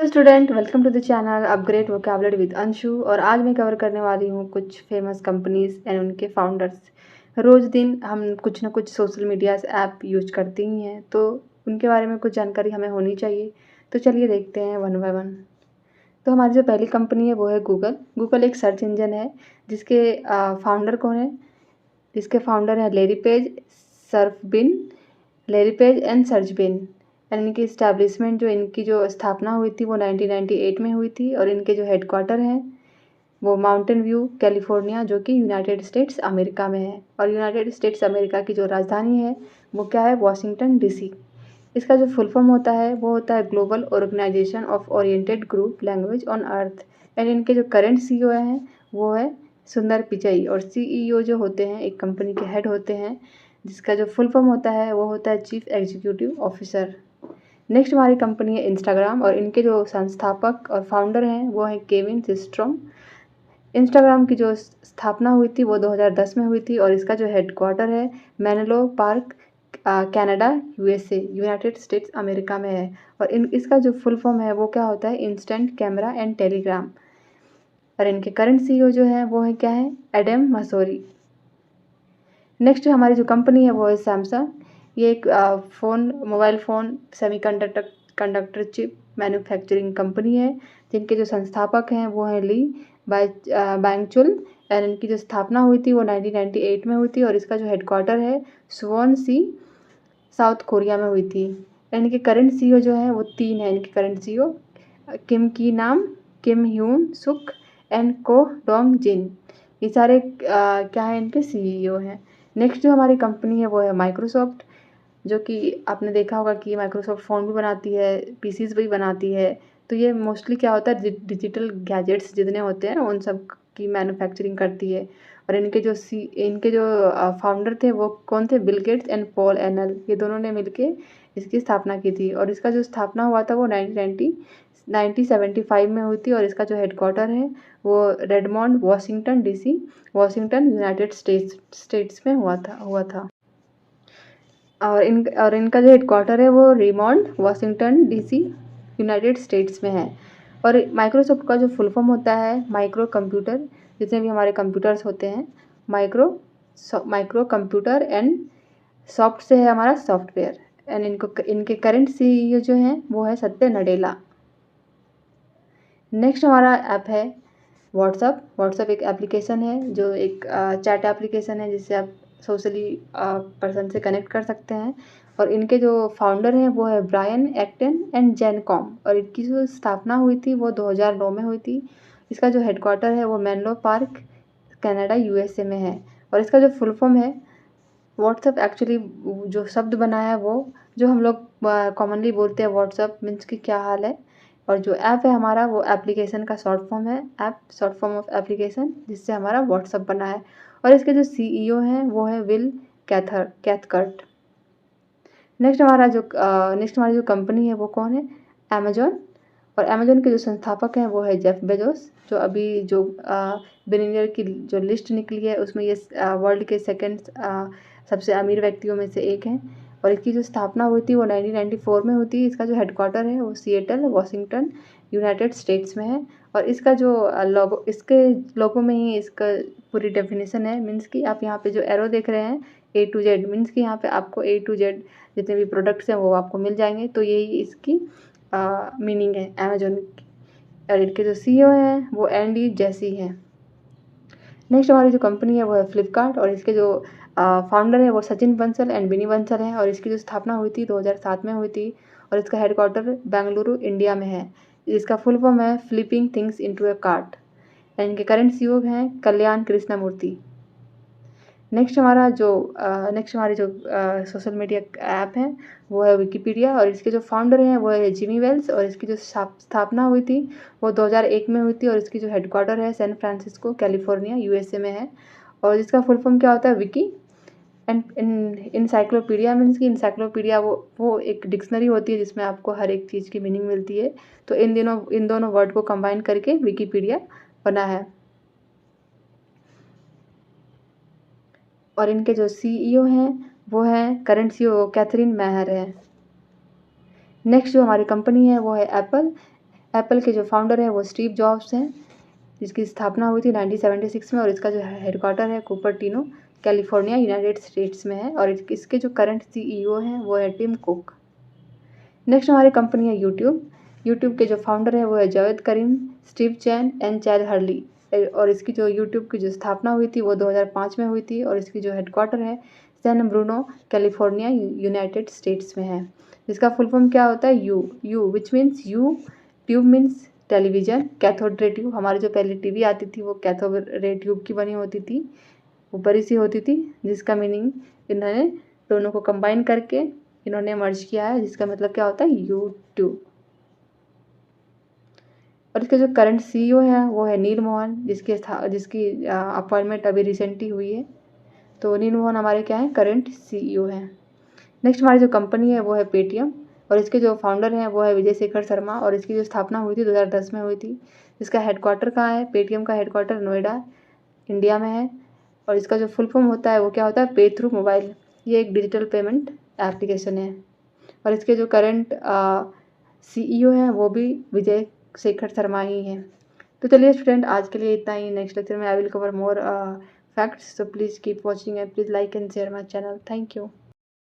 Student welcome to the channel upgrade vocabulary with Anshu. और आज मैं कवर करने वाली हूँ कुछ फेमस कंपनीज एंड उनके फाउंडर्स। रोज़ दिन हम कुछ ना कुछ सोशल मीडिया ऐप यूज करते ही हैं, तो उनके बारे में कुछ जानकारी हमें होनी चाहिए। तो चलिए देखते हैं वन बाय वन। तो हमारी जो पहली कंपनी है वो है गूगल। गूगल एक सर्च इंजन है जिसके फाउंडर कौन है? जिसके फाउंडर हैं लेरी पेज एंड सर्जबिन। एंड इनकी इस्टेब्लिशमेंट इनकी जो स्थापना हुई थी वो 1998 में हुई थी। और इनके जो हेडक्वार्टर हैं वो माउंटेन व्यू कैलिफोर्निया, जो कि यूनाइटेड स्टेट्स अमेरिका में है। और यूनाइटेड स्टेट्स अमेरिका की जो राजधानी है वो क्या है? Washington DC. इसका जो फुल फॉर्म होता है वो होता है global organisation of oriented group language on earth. And इनके जो करंट सीईओ हैं वो है सुंदर पिचई। और सीईओ जो होते हैं एक कंपनी के हेड होते हैं, जिसका जो फुल फॉर्म होता है वो होता है चीफ एग्जीक्यूटिव ऑफिसर। नेक्स्ट हमारी कंपनी है इंस्टाग्राम। और इनके जो संस्थापक और फाउंडर हैं वो हैं केविन सिस्ट्रोम। इंस्टाग्राम की जो स्थापना हुई थी वो 2010 में हुई थी। और इसका जो हेडक्वार्टर है Menlo park, Canada, USA, United states America में है। और इसका जो फुल फॉर्म है वो क्या होता है? Instant camera and Telegram. और इनके करंट सीईओ जो है वो है क्या है? एडम मसूरी। नेक्स्ट हमारी जो कंपनी है वो है सैमसंग। ये एक mobile phone conductor chip manufacturing company है, जिनके जो संस्थापक हैं वो हैं ली बैंगचुल। एंड इनकी जो स्थापना हुई थी वो 1998 में हुई थी। और इसका जो हेडक्वार्टर है सुवॉन सी, साउथ कोरिया में हुई थी। इनके करंट सीईओ जो हैं वो 3 हैं। इनके करंट सीईओ किम की नाम, किम ह्यून सुक एंड को डोंग जिन। ये सारे क्या है? इनके सीईओ हैं। नेक्स्ट जो हमारी कंपनी है वो है माइक्रोसॉफ्ट, जो कि आपने देखा होगा कि माइक्रोसॉफ्ट फ़ोन भी बनाती है, पीसीज भी बनाती है। तो ये मोस्टली क्या होता है? डिजिटल गैजेट्स जितने होते हैं उन सब की मैन्युफैक्चरिंग करती है। और इनके जो फाउंडर थे वो कौन थे? Bill Gates and Paul anal. ये दोनों ने मिलके इसकी स्थापना की थी। और इसका जो स्थापना हुआ था वो 1975 में हुई थी। और इसका जो हेडक्वार्टर है वो Redmond Washington DC, Washington United States में हुआ था। और इनका जो हेडक्वार्टर है वो Redmond Washington DC United States में है। और माइक्रोसॉफ्ट का जो फुल फॉर्म होता है माइक्रो कंप्यूटर, जितने भी हमारे कंप्यूटर्स होते हैं, माइक्रो कंप्यूटर एंड सॉफ्ट से है हमारा सॉफ्टवेयर। एंड इनके करंट सीईओ जो हैं वो है सत्य नडेला। नेक्स्ट हमारा ऐप है व्हाट्सअप एक एप्लीकेशन है जो एक चैट एप्लीकेशन है, जिससे आप सोशली पर्सन से कनेक्ट कर सकते हैं। और इनके जो फाउंडर हैं वो है Brian Acton and Jan Koum. और इनकी जो स्थापना हुई थी वो 2009 में हुई थी। इसका जो हेडक्वार्टर है वो मेनलो पार्क, कनाडा, यूएसए में है। और इसका जो फुल फॉर्म है व्हाट्सअप, एक्चुअली जो शब्द बना है वो जो हम लोग कॉमनली बोलते हैं व्हाट्सअप मीन्स कि क्या हाल है। और जो ऐप है हमारा वो एप्लीकेशन का शॉर्ट फॉर्म है, app short form of application, जिससे हमारा व्हाट्सअप बना है। और इसके जो सीईओ हैं वो है विल कैथकर्ट। नेक्स्ट हमारी जो कंपनी है वो कौन है? अमेजोन। और अमेजोन के जो संस्थापक हैं वो है जेफ बेजोस, जो अभी जो बिलियनियर की जो लिस्ट निकली है उसमें ये वर्ल्ड के सेकंड सबसे अमीर व्यक्तियों में से एक हैं। और इसकी जो स्थापना हुई थी वो 1994 में हुई थी। इसका जो हेडक्वार्टर है वो सिएटल, वॉशिंगटन, यूनाइटेड स्टेट्स में है। और इसका जो इसके लोगो में ही इसका पूरी डेफिनेशन है, मीन्स कि आप यहाँ पे जो एरो देख रहे हैं A to Z, मीन्स कि यहाँ पे आपको A to Z जितने भी प्रोडक्ट्स हैं वो आपको मिल जाएंगे। तो यही इसकी मीनिंग है अमेजोन की। और इनके जो सीईओ हैं वो एंडी जेसी हैं। नेक्स्ट हमारी जो कंपनी है वो है फ्लिपकार्ट। और इसके जो फाउंडर है वो सचिन बंसल एंड बिनी बंसल हैं। और इसकी जो स्थापना हुई थी 2007 में हुई थी। और इसका हेडक्वार्टर बेंगलुरु, इंडिया में है। इसका फुल फॉर्म है flipping things into a cart. And इनके करंट सीईओ हैं कल्याण कृष्णमूर्ति। नेक्स्ट हमारी जो सोशल मीडिया ऐप है वो है विकिपीडिया। और इसके जो फाउंडर हैं वो है जिमी वेल्स। और इसकी जो स्थापना हुई थी वो 2001 में हुई थी। और इसकी जो हेडक्वार्टर है सैन फ्रांसिस्को, कैलिफोर्निया, यूएसए में है। और इसका फुल फॉर्म क्या होता है? विकी एंड इंसाइक्लोपीडिया, मीन्स की इंसाइक्लोपीडिया वो एक डिक्शनरी होती है जिसमें आपको हर एक चीज़ की मीनिंग मिलती है। तो इन दोनों वर्ड को कंबाइन करके विकिपीडिया बना है। और इनके जो सीईओ हैं वो हैं करंट सीईओ कैथरीन मैहर है। नेक्स्ट जो हमारी कंपनी है वो है एप्पल। एप्पल के जो फाउंडर है वो स्टीव जॉब्स हैं, जिसकी स्थापना हुई थी 1976 में, और इसका जो हेडक्वार्टर है कुपरटिनो कैलिफोर्निया यूनाइटेड स्टेट्स में है, और इसके जो करंट CEO हैं वो है टिम कुक। नेक्स्ट हमारी कंपनी है यूट्यूब। यूट्यूब के जो फाउंडर है वो है जावेद करीम, स्टीव चैन एंड चैद हर्ली, और इसकी जो यूट्यूब की जो स्थापना हुई थी वो 2005 में हुई थी, और इसकी जो हेडक्वार्टर है San Bruno California United States में है। जिसका फुल फॉर्म क्या होता है? You which means you, tube means television, cathode ray tube, हमारी जो पहले टीवी आती थी वो कैथोड रे ट्यूब की बनी होती थी, वो बड़ी सी होती थी, जिसका मीनिंग इन्होंने दोनों को कंबाइन करके इन्होंने मर्ज किया है, जिसका मतलब क्या होता है? यूट्यूब। और इसके जो करंट CEO है वो है नील मोहन, जिसकी अपॉइंटमेंट अभी रिसेंटली हुई है। तो नील मोहन हमारे क्या हैं? करंट CEO हैं। नेक्स्ट हमारी जो कंपनी है वो है पेटीएम, और इसके जो फाउंडर हैं वो है विजय शेखर शर्मा, और इसकी जो स्थापना हुई थी 2010 में हुई थी। इसका हेडक्वार्टर कहाँ है? पेटीएम का हेडक्वार्टर नोएडा इंडिया में है, और इसका जो फुल फॉर्म होता है वो क्या होता है? पे थ्रू मोबाइल। ये एक डिजिटल पेमेंट एप्लीकेशन है, और इसके जो करंट CEO हैं वो भी विजय शेखर शर्मा ही हैं। तो चलिए स्टूडेंट, आज के लिए इतना ही। नेक्स्ट लेक्चर में I will cover more facts, so please keep watching and please like and share my channel. Thank you.